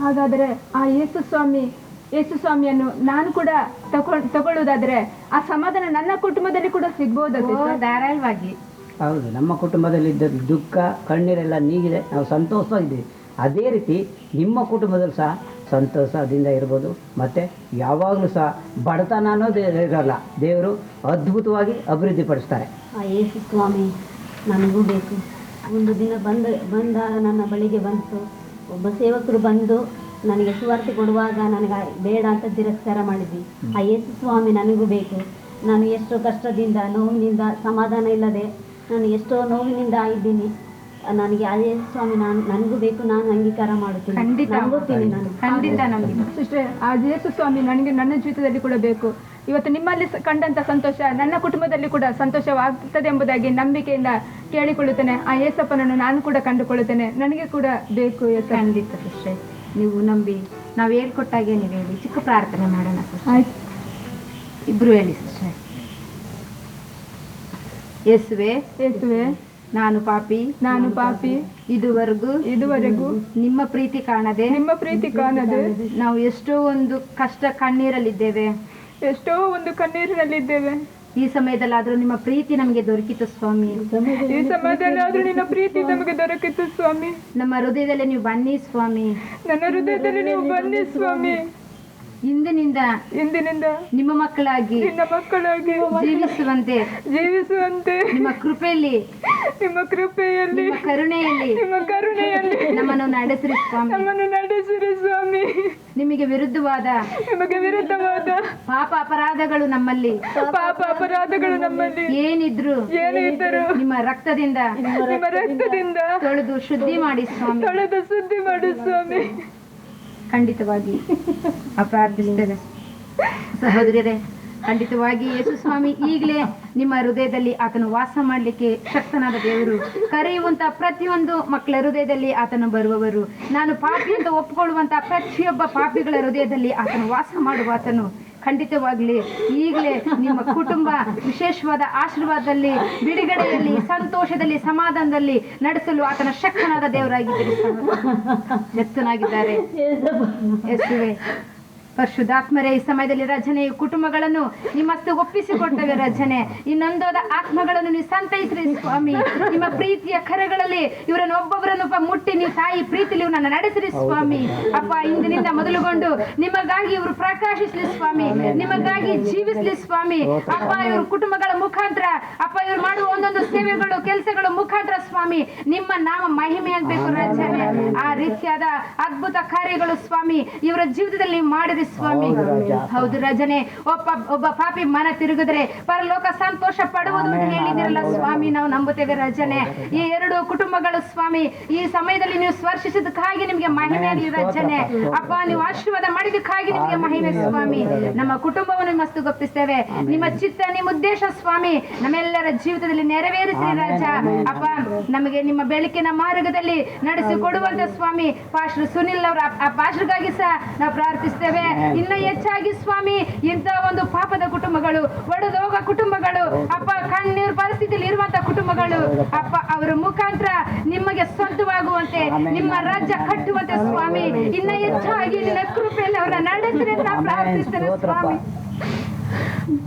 ಹಾಗಾದರೆ ಆ ಯೇಸು ಸ್ವಾಮಿಯನ್ನು ನಾನು ಕೂಡ ತಗೊಳ್ಳುವುದಾದ್ರೆ ಆ ಸಮಾಧಾನ ನನ್ನ ಕುಟುಂಬದಲ್ಲಿ ಕೂಡ ಸಿಗ್ಬೋದಾ? ಧಾರಾಳವಾಗಿ. ಹೌದು, ನಮ್ಮ ಕುಟುಂಬದಲ್ಲಿದ್ದ ದುಃಖ ಕಣ್ಣೀರೆಲ್ಲ ನೀಗಿದೆ, ನಾವು ಸಂತೋಷವಾಗಿದ್ದೀವಿ. ಅದೇ ರೀತಿ ನಿಮ್ಮ ಕುಟುಂಬದಲ್ಲಿ ಸಹ ಸಂತೋಷದಿಂದ ಇರ್ಬೋದು. ಮತ್ತು ಯಾವಾಗಲೂ ಸಹ ಬಡತನ ಅನ್ನೋದು ಇರಲ್ಲ, ದೇವರು ಅದ್ಭುತವಾಗಿ ಅಭಿವೃದ್ಧಿಪಡಿಸ್ತಾರೆ. ಆ ಯೇಸು ಸ್ವಾಮಿ ನನಗೂ ಬೇಕು. ಒಂದು ದಿನ ಬಂದಾಗ ನನ್ನ ಬಳಿಗೆ ಬಂತು ಒಬ್ಬ ಸೇವಕರು ಬಂದು ನನಗೆ ಸುವಾರ್ತೆ ಕೊಡುವಾಗ ನನಗೆ ಬೇಡ ಅಂತ ತಿರಸ್ಕಾರ ಮಾಡಿದ್ವಿ. ಆ ಯೇಸು ಸ್ವಾಮಿ ನನಗೂ ಬೇಕು. ನಾನು ಎಷ್ಟೋ ಕಷ್ಟದಿಂದ ನೋವಿನಿಂದ ಸಮಾಧಾನ ಇಲ್ಲದೆ ನಾನು ಎಷ್ಟೋ ನೋವಿನಿಂದ ಇದ್ದೀನಿ. ನನಗೆ ಆ ಯೇಸು ಸ್ವಾಮಿ ನನಗೂ ಬೇಕು. ನಾನು ಅಂಗೀಕಾರ ಮಾಡುತ್ತೀನಿ, ನಂಬುತ್ತೀನಿ. ನಾನು ಖಂಡಿತ ನಂಬಿ ಸಿಸ್ಟರ್, ಆ ಯೇಸು ಸ್ವಾಮಿ ನನಗೆ ನನ್ನ ಜೀವಿತದಲ್ಲಿ ಕೂಡ ಬೇಕು. ಇವತ್ತು ನಿಮ್ಮಲ್ಲಿ ಕಂಡಂಥ ಸಂತೋಷ ನನ್ನ ಕುಟುಂಬದಲ್ಲಿ ಕೂಡ ಸಂತೋಷವಾಗುತ್ತದೆ ಎಂಬುದಾಗಿ ನಂಬಿಕೆಯಿಂದ ಕೇಳಿಕೊಳ್ಳುತ್ತೇನೆ. ಆ ಯೇಸಪ್ಪನನ್ನು ನಾನು ಕೂಡ ಕಂಡುಕೊಳ್ಳುತ್ತೇನೆ, ನನಗೆ ಕೂಡ ಬೇಕು. ಖಂಡಿತ ಸಿಸ್ಟರ್, ನೀವು ನಂಬಿ ನಾವು ಹೇಳ್ಕೊಟ್ಟಾಗೆ ನೀವು ಹೇಳಿ. ಚಿಕ್ಕ ಪ್ರಾರ್ಥನೆ ಮಾಡೋಣ. ಆಯ್ತು, ಇಬ್ರು ಹೇಳಿ ಸಿಸ್ಟರ್. ಯೇಸುವೆ, ನಾನು ಪಾಪಿ. ಇದುವರೆಗೂ ನಿಮ್ಮ ಪ್ರೀತಿ ಕಾಣದೆ ನಾವು ಎಷ್ಟೋ ಒಂದು ಕಷ್ಟ ಕಣ್ಣೀರಲ್ಲಿದ್ದೇವೆ. ಈ ಸಮಯದಲ್ಲಾದ್ರೂ ನಿಮ್ಮ ಪ್ರೀತಿ ನಮಗೆ ದೊರಕಿತು ಸ್ವಾಮಿ. ನಿನ್ನ ಪ್ರೀತಿ ನಮಗೆ ದೊರಕಿತು ಸ್ವಾಮಿ. ನಮ್ಮ ಹೃದಯದಲ್ಲಿ ನೀವು ಬನ್ನಿ ಸ್ವಾಮಿ. ನನ್ನ ಹೃದಯದಲ್ಲಿ ನೀವು ಬನ್ನಿ ಸ್ವಾಮಿ. ಇಂದಿನಿಂದ ನಿಮ್ಮ ಮಕ್ಕಳಾಗಿ ಜೀವಿಸುವಂತೆ ನಿಮ್ಮ ಕೃಪೆಯಲ್ಲಿ ನಿಮ್ಮ ಕರುಣೆಯಲ್ಲಿ ನಮ್ಮನ್ನು ನಡೆಸಿರಿ ಸ್ವಾಮಿ. ನಿಮಗೆ ವಿರುದ್ಧವಾದ ಪಾಪ ಅಪರಾಧಗಳು ನಮ್ಮಲ್ಲಿ ಏನಿದ್ರು ನಿಮ್ಮ ರಕ್ತದಿಂದ ತೊಳೆದು ಶುದ್ಧಿ ಮಾಡಿ ಸ್ವಾಮಿ. ಖಂಡಿತವಾಗಿ ಪ್ರಾರ್ಥಿಸುತ್ತೇವೆ ಸಹೋದರಿಯರೇ. ಖಂಡಿತವಾಗಿ ಯೇಸು ಸ್ವಾಮಿ ಈಗಲೇ ನಿಮ್ಮ ಹೃದಯದಲ್ಲಿ ಆತನು ವಾಸ ಮಾಡಲಿಕ್ಕೆ ಶಕ್ತನಾದ ದೇವರು. ಕರೆಯುವಂತ ಪ್ರತಿಯೊಂದು ಮಕ್ಕಳ ಹೃದಯದಲ್ಲಿ ಆತನು ಬರುವವರು. ನಾನು ಪಾಪಿ ಅಂತ ಒಪ್ಪಿಕೊಳ್ಳುವಂತ ಪ್ರತಿಯೊಬ್ಬ ಪಾಪಿಗಳ ಹೃದಯದಲ್ಲಿ ಆತನು ವಾಸ ಮಾಡುವ ಆತನು ಖಂಡಿತವಾಗ್ಲಿ ಈಗಲೇ ನಿಮ್ಮ ಕುಟುಂಬ ವಿಶೇಷವಾದ ಆಶೀರ್ವಾದದಲ್ಲಿ, ಬಿಡುಗಡೆಯಲ್ಲಿ, ಸಂತೋಷದಲ್ಲಿ, ಸಮಾಧಾನದಲ್ಲಿ ನಡೆಸಲು ಆತನ ಶಕ್ತನಾದ ದೇವರಾಗಿದ್ದಾರೆ, ಶಕ್ತನಾಗಿದ್ದಾರೆ. ಯೇಸುವೇ, ಪರಿಶುದ್ಧಾತ್ಮರೇ, ಈ ಸಮಯದಲ್ಲಿ ರಚನೆ ಕುಟುಂಬಗಳನ್ನು ನಿಮ್ಮಷ್ಟು ಒಪ್ಪಿಸಿಕೊಡ್ತೇವೆ. ರಚನೆ ಇನ್ನೊಂದಾದ ಆತ್ಮಗಳನ್ನು ನೀವು ಸಂತೈಸ್ರಿ ಸ್ವಾಮಿ. ನಿಮ್ಮ ಪ್ರೀತಿಯ ಕರಗಳಲ್ಲಿ ಇವರನ್ನು ಒಬ್ಬೊಬ್ಬರನ್ನು ಮುಟ್ಟಿ ನೀವು ತಾಯಿ ಪ್ರೀತಿಲಿ ಇವರನ್ನು ನಡೆಸಿರಿ ಸ್ವಾಮಿ. ಅಪ್ಪ, ಇಂದಿನಿಂದ ಮೊದಲುಗೊಂಡು ನಿಮಗಾಗಿ ಇವರು ಪ್ರಕಾಶಿಸಲಿ ಸ್ವಾಮಿ, ನಿಮಗಾಗಿ ಜೀವಿಸಲಿ ಸ್ವಾಮಿ. ಅಪ್ಪ, ಇವ್ರ ಕುಟುಂಬಗಳ ಮುಖಾಂತರ ಅಪ್ಪ ಇವ್ರು ಮಾಡುವ ಒಂದೊಂದು ಸೇವೆಗಳು ಕೆಲಸಗಳು ಮುಖಾಂತರ ಸ್ವಾಮಿ ನಿಮ್ಮ ನಾಮ ಮಹಿಮೆಯಾಗಬೇಕು. ರಚನೆ ಆ ರೀತಿಯಾದ ಅದ್ಭುತ ಕಾರ್ಯಗಳು ಸ್ವಾಮಿ ಇವರ ಜೀವಿತದಲ್ಲಿ ನೀವು ಮಾಡಿರಿ ಸ್ವಾಮಿ. ಹೌದು ರಜನೆ, ಒಬ್ಬ ಪಾಪಿ ಮನ ತಿರುಗಿದ್ರೆ ಪರಲೋಕ ಸಂತೋಷ ಪಡುವುದು ಅಂತ ಹೇಳಿದಿರಲ್ಲ ಸ್ವಾಮಿ, ನಾವು ನಂಬುತ್ತೇವೆ. ರಜನೆ, ಈ ಎರಡು ಕುಟುಂಬಗಳು ಸ್ವಾಮಿ ಈ ಸಮಯದಲ್ಲಿ ನೀವು ಸ್ಪರ್ಶಿಸಿದಕ್ಕಾಗಿ ನಿಮಗೆ ಮಹಿಮೆ ಆಗಲಿ. ರಜನೆ ಅಪ್ಪ, ನೀವು ಆಶೀರ್ವಾದ ಮಾಡಿದಕ್ಕಾಗಿ ನಿಮಗೆ ಮಹಿಮೆ ಸ್ವಾಮಿ. ನಮ್ಮ ಕುಟುಂಬವನ್ನು ಮಸ್ತು ಗೊಪ್ಪಿಸ್ತೇವೆ. ನಿಮ್ಮ ಚಿತ್ತ, ನಿಮ್ಮ ಉದ್ದೇಶ ಸ್ವಾಮಿ ನಮ್ಮೆಲ್ಲರ ಜೀವಿತದಲ್ಲಿ ನೆರವೇರಿಸಿ ರಾಜ. ಅಪ್ಪ, ನಮಗೆ ನಿಮ್ಮ ಬೆಳಕಿನ ಮಾರ್ಗದಲ್ಲಿ ನಡೆಸಿಕೊಡುವಂತ ಸ್ವಾಮಿ ಪಾಸ್ಟರ್ ಸುನಿಲ್ ಅವರ ಆ ಪಾಸ್ಟರ್ಗಾಗಿ ಸಹ ನಾವು ಪ್ರಾರ್ಥಿಸ್ತೇವೆ. ಇನ್ನು ಹೆಚ್ಚಾಗಿ ಸ್ವಾಮಿ ಇಂಥ ಒಂದು ಪಾಪದ ಕುಟುಂಬಗಳು, ಒಡೆದೋಗ ಕುಟುಂಬಗಳು, ಅಪ್ಪ ಕಣ್ಣೀರು ಪರಿಸ್ಥಿತಿಯಲ್ಲಿ ಇರುವಂತಹ ಕುಟುಂಬಗಳು ಅಪ್ಪ ಅವರ ಮುಖಾಂತರ ನಿಮಗೆ ಸ್ವಂತವಾಗುವಂತೆ, ನಿಮ್ಮ ರಾಜ್ಯ ಕಟ್ಟುವಂತೆ ಸ್ವಾಮಿ ಇನ್ನು ಹೆಚ್ಚಾಗಿ ನಿನ್ನ ಕೃಪೆಯಲ್ಲಿ ಅವರ ನಡೆಸಿರಿ ಅಂತ ಪ್ರಾರ್ಥಿಸ್ತೇನೆ ಸ್ವಾಮಿ.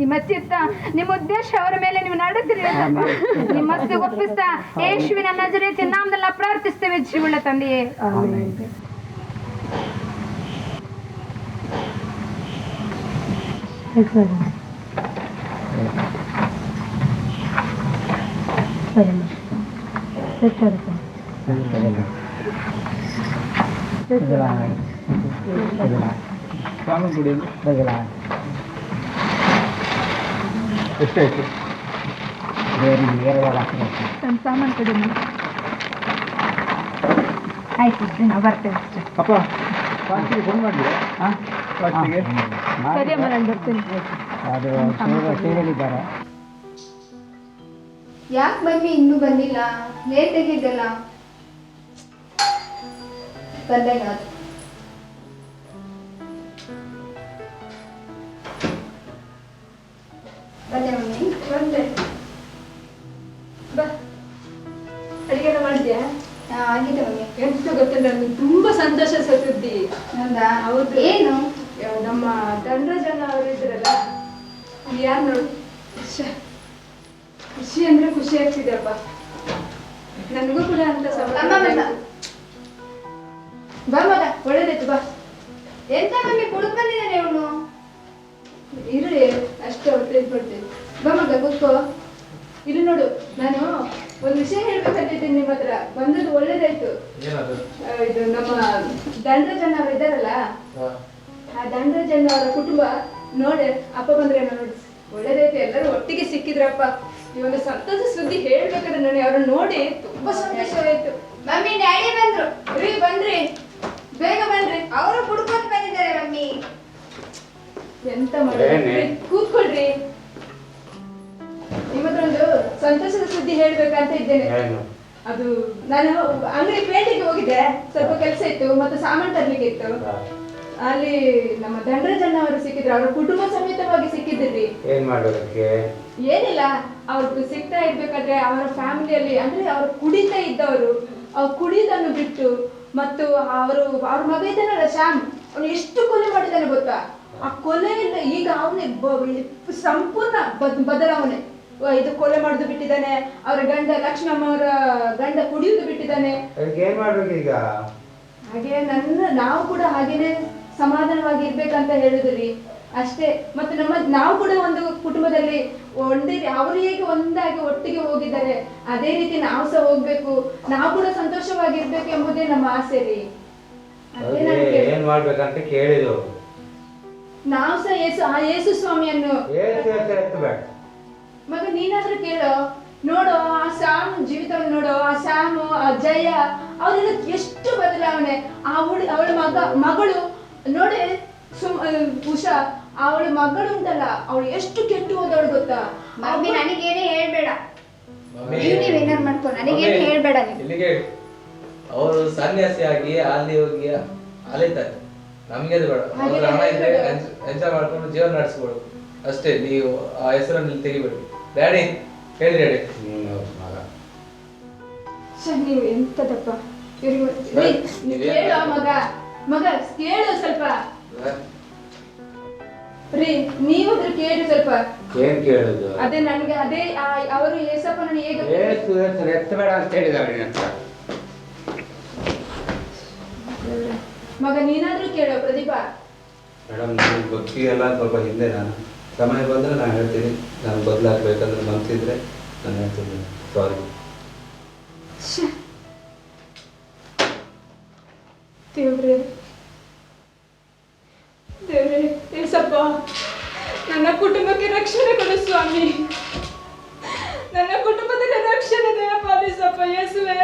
ನಿಮ್ಮ ಚಿತ್ತ, ನಿಮ್ಮ ಉದ್ದೇಶ ಅವರ ಮೇಲೆ ನೀವು ನಡೆಸಿರಿ. ನಿಮ್ಮಷ್ಟು ಒಪ್ಪಿಸ್ತಾ ಯೇಸುವಿನ ನಜರೇತಿನ ನಾಮದಲ್ಲಿ ಪ್ರಾರ್ಥಿಸ್ತೇವೆ ಜೀವನ ತಂದೆಯೇ. ಎಷ್ಟಾಯ್ತು? ಸಾಮಾನು ಕೊಡಿ. ಆಯ್ತು, ನಾವು ಬರ್ತೇವೆ. ಅಪ್ಪ, ಫೋನ್ ಮಾಡಿದ್ರೆ ಸರಿ ಅಮ್ಮ, ನಾನು ಬರ್ತೇನೆ. ಅದು ಸೇರಿದ್ದಾರೆ. ಯಾಕೆ ಮಮ್ಮಿ ಇನ್ನೂ ಬಂದಿಲ್ಲ? ಲೇಟ್ ಆಗಿದ್ದಲ್ಲ. ಬಂದಾಗ ಬಂದೆ ಮಮ್ಮಿ. ಬಂದೆ. ಬಾ, ಅಡಿಗೆ ಮಾಡಿದ್ಯಾ? ಆಗಿದೆ ಮಮ್ಮಿ. ಎಂತ ಗೊತ್ತಿಲ್ಲ, ನನಗೆ ತುಂಬಾ ಸಂತೋಷ ಸುದ್ದಿ. ಹೌದಾ? ಹೌದು. ಏನು? ನಮ್ಮ ಧನರಾಜಣ್ಣ ಅವರು ಇದ್ರಲ್ಲ, ಯಾರು ನೋಡು, ಖುಷಿ ಅಂದ್ರೆ ಖುಷಿ ಆಗ್ತಿದೆಯಪ್ಪ. ನನಗೂ ಕೂಡ ಅಂತ ಬಾ ಮಗ, ಒಳ್ಳೇದಾಯ್ತು ಬಾ. ಎಂತ ಮಮ್ಮಿ ಕುಡಿದು ಬಂದಿದ್ದಾನೆ ಅವನು? ಇರ್ಲಿ, ಅಷ್ಟು ಹೊಟ್ಟೆ ಕೊಡ್ತೀನಿ. ಬಾ ಮಗ ಕೂತ್ಕೋ. ಇಲ್ಲಿ ನೋಡು, ನಾನು ಒಂದು ವಿಷಯ ಹೇಳ್ಬೇಕಂತಿದ್ದೀನಿ ನಿಮ್ಮ ಹತ್ರ. ಬಂದದ್ದು ಒಳ್ಳೇದಾಯ್ತು. ಇದು ನಮ್ಮ ಧನರಾಜಣ್ಣ ಅವರು ಇದ್ದಾರಲ್ಲ, ಆ ಧನರಾಜಣ್ಣ ಅವರ ಕುಟುಂಬ ನೋಡಿ, ಅಪ್ಪ ಬಂದ್ರೇನೋ ನೋಡಿ, ಒಳ್ಳೇದಾಯ್ತು. ಎಲ್ಲರೂ ಒಟ್ಟಿಗೆ ಸಿಕ್ಕಿದ್ರಪ್ಪ. ಈ ಒಂದು ಸಂತೋಷ ಸುದ್ದಿ ಹೇಳ್ಬೇಕಾದ್ರೆ ನನಗೆ ಅವ್ರನ್ನ ನೋಡಿ ತುಂಬಾ ಸಂತೋಷವಾಯ್ತು. ಮಮ್ಮಿ ಡ್ಯಾಡಿ ಬಂದ್ರು. ರೀ ಬನ್ರಿ, ಬೇಗ ಬನ್ರಿ. ಅವರು ಕುಡ್ಕೊಂಡು ಬಂದಿದ್ದಾರೆ ಮಮ್ಮಿ. ಎಂತ ಮಾಡಿ, ಕೂತ್ಕೊಳ್ರಿ. ನಿಮ್ಮ ಹತ್ರ ಒಂದು ಸಂತೋಷದ ಸುದ್ದಿ ಹೇಳ್ಬೇಕಂತ ಇದ್ದೇನೆ. ಅದು ನಾನು ಅಂಗಡಿ ಪೇಟೆಗೆ ಹೋಗಿದ್ದೆ, ಸ್ವಲ್ಪ ಕೆಲಸ ಇತ್ತು, ಮತ್ತೆ ಸಾಮಾನು ತರ್ಲಿಕ್ಕೆ ಇತ್ತು. ಅಲ್ಲಿ ನಮ್ಮ ಧನರಾಜಣ್ಣ ಅವರು ಸಿಕ್ಕಿದ್ರು, ಅವರ ಕುಟುಂಬ ಸಮೇತವಾಗಿ ಸಿಕ್ಕಿದ್ರಿ. ಏನ್ ಮಾಡೋದಕ್ಕೆ? ಏನಿಲ್ಲ, ಅವ್ರು ಸಿಗ್ತಾ ಇರ್ಬೇಕಾದ್ರೆ ಅವರ ಫ್ಯಾಮಿಲಿಯಲ್ಲಿ ಅಂದ್ರೆ ಅವ್ರು ಕುಡಿತಾ ಇದ್ದವರು, ಅವ್ರು ಕುಡಿಯೋದನ್ನು ಬಿಟ್ಟು, ಮತ್ತು ಅವ್ರ ಮಗ ಇದ್ದಾನಲ್ಲ ಶ್ಯಾಮ್, ಅವನು ಎಷ್ಟು ಕೊಲೆ ಮಾಡಿದ್ದಾನೆ ಗೊತ್ತಾ? ಆ ಕೊಲೆಯಿಂದ ಈಗ ಅವನಿಗೆ ಸಂಪೂರ್ಣ ಬದಲಾವಣೆ. ಇದು ಕೊಲೆ ಮಾಡುದು ಬಿಟ್ಟಿದ್ದಾನೆ, ಅವರ ಗಂಡ ಲಕ್ಷ್ಮಮ್ಮ ಅವರ ಗಂಡ ಕುಡಿಯುವುದು ಬಿಟ್ಟಿದ್ದಾನೆ. ಏನ್ ಮಾಡ್ಬೇಕು ಈಗ? ಹಾಗೆ ನಾವು ಕೂಡ ಹಾಗೇನೆ ಸಮಾಧಾನವಾಗಿ ಇರ್ಬೇಕಂತ ಹೇಳಿದ್ರಿ ಅಷ್ಟೇ. ಮತ್ತೆ ನಾವು ಕೂಡ ಒಂದು ಕುಟುಂಬದಲ್ಲಿ ಅವರು ಹೇಗೆ ಒಂದಾಗಿ ಒಟ್ಟಿಗೆ ಹೋಗಿದ್ದಾರೆ, ಅದೇ ರೀತಿ ನಾವು ಸಹ ಹೋಗ್ಬೇಕು, ನಾವು ಕೂಡ ಸಂತೋಷವಾಗಿರ್ಬೇಕು ಎಂಬುದೇ ನಮ್ಮ ಆಸೆ ರೀ. ಏನ್ ಮಾಡ್ಬೇಕಂತ ಕೇಳಿದ್ರು. ನಾವು ಸಹ ಯೇಸು ಸ್ವಾಮಿಯನ್ನು ಮಗ ನೀನಾದ್ರೂ ಕೇಳೋ. ನೋಡು, ಆ ಶ್ಯಾಮ್ ಜೀವಿತವನ್ನು ನೋಡು, ಆ ಶ್ಯಾಮು, ಆ ಜಯ, ಅವರೆಲ್ಲ ಎಷ್ಟು ಬದಲಾವಣೆ. ಅವಳ ಮಗಳು ನೋಡಿ, ಉಷಾ, ಅವಳ ಮಗಳು ಉಂಟಲ್ಲ, ಅವಳು ಎಷ್ಟು ಕೆಟ್ಟು ಹೋದವಳು ಗೊತ್ತಾ? ಮಮ್ಮಿ ನನಗೇನೇ ಹೇಳ್ಬೇಡ. ನೀವೇನಾರು ಮಾಡ್ಕೊ, ನನಗೇನು ಹೇಳ್ಬೇಡ ನೀವು. ಇಲ್ಲಿಗೆ ಅವರು ಸನ್ಯಾಸಿಯಾಗಿ ಅಲ್ಲಿ ಹೋಗಿ ಅಲಿತಾರೆ. ನಮ್ಗೆ ಅದು ಬೇಡ. ಅವ್ರ ಹಣ ಇದ್ರೆ ಎಂಜಾಯ್ ಮಾಡ್ಕೊಂಡು ಜೀವನ ನಡೆಸ್ಬೋದು ಅಷ್ಟೇ. ನೀವು ಆ ಹೆಸರನ್ನು ತೆಗಿಬೇಡಿ. ಡ್ಯಾಡಿ ಹೇಳಿ ಡ್ಯಾಡಿ. ನೀವು ಎಂತದಪ್ಪ ಕೇಳೋ ಮಗ ಕೇಳು ಸ್ವಲ್ಪ ರೀ. ನೀವಾದ್ರೂ ಕೇಳಿ ಸ್ವಲ್ಪ. ಏನ್ ಕೇಳುದು? ಅದೇ ನನ್ಗೆ ಅದೇ ಅವರು ಏಸಪ್ಪನ ಹೇಗೆ ಎತ್ತಬೇಡ ಅಂತ ಹೇಳಿದಾರೆ. ಮಗ ನೀನಾದ್ರೂ ಕೇಳೋ ಪ್ರದೀಪಾ. ಮೇಡಮ್, ನನ್ನ ಭಕ್ತಿ ಎಲ್ಲ ಸ್ವಲ್ಪ ಹಿಂದೆ. ನಾನು ಸಮಯ ಬಂದ್ರೆ ನಾನು ಹೇಳ್ತೀನಿ. ನಾನು ಬದಲಾಗಬೇಕಂದ್ರೆ ಮನಸ್ಸಿದ್ರೆ ನಾನು ಹೇಳ್ತೀನಿ. ಸಾರಿ. ದೇವ್ರೆ ಏಸಪ್ಪ, ನನ್ನ ಕುಟುಂಬಕ್ಕೆ ರಕ್ಷಣೆ ಕೊಡು ಸ್ವಾಮಿ. ನನ್ನ ಕುಟುಂಬದಲ್ಲಿ ರಕ್ಷಣೆ ದಯಪಾಲಿಸಪ್ಪ ಯೇಸುವೆ.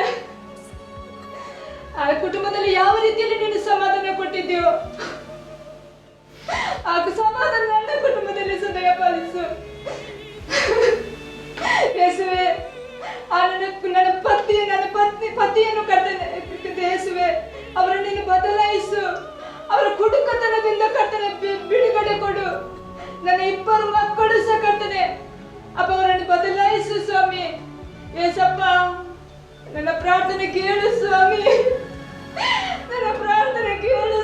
ಆ ಕುಟುಂಬದಲ್ಲಿ ಯಾವ ರೀತಿಯಲ್ಲಿ ನೀನು ಸಮಾಧಾನ ಕೊಟ್ಟಿದ್ಯೋ, ಆ ಸಮಾಧಾನ ನನ್ನ ಕುಟುಂಬದಲ್ಲಿ ಸಹ ದಯಪಾಲಿಸು ಯೇಸುವೆ. ನನ್ನ ಪತಿಯನ್ನು ಕರ್ತನೆ ಯೇಸುವೆ, ಅವರನ್ನು ನೀನು ಬದಲಾಯಿಸು. ಅವರ ಕುಡುಕತನದಿಂದ ಕರ್ತನೆ ಬಿಡುಗಡೆ ಕೊಡು. ನನ್ನ 2 ಮಕ್ಕಳು ಸಹ ಕರ್ತನೆ ಅಪ್ಪ, ಅವರನ್ನು ಬದಲಾಯಿಸು ಸ್ವಾಮಿ. ಏಸಪ್ಪ, ನನ್ನ ಪ್ರಾರ್ಥನೆ ಕೇಳು ಸ್ವಾಮಿ, ನನ್ನ ಪ್ರಾರ್ಥನೆ ಕೇಳು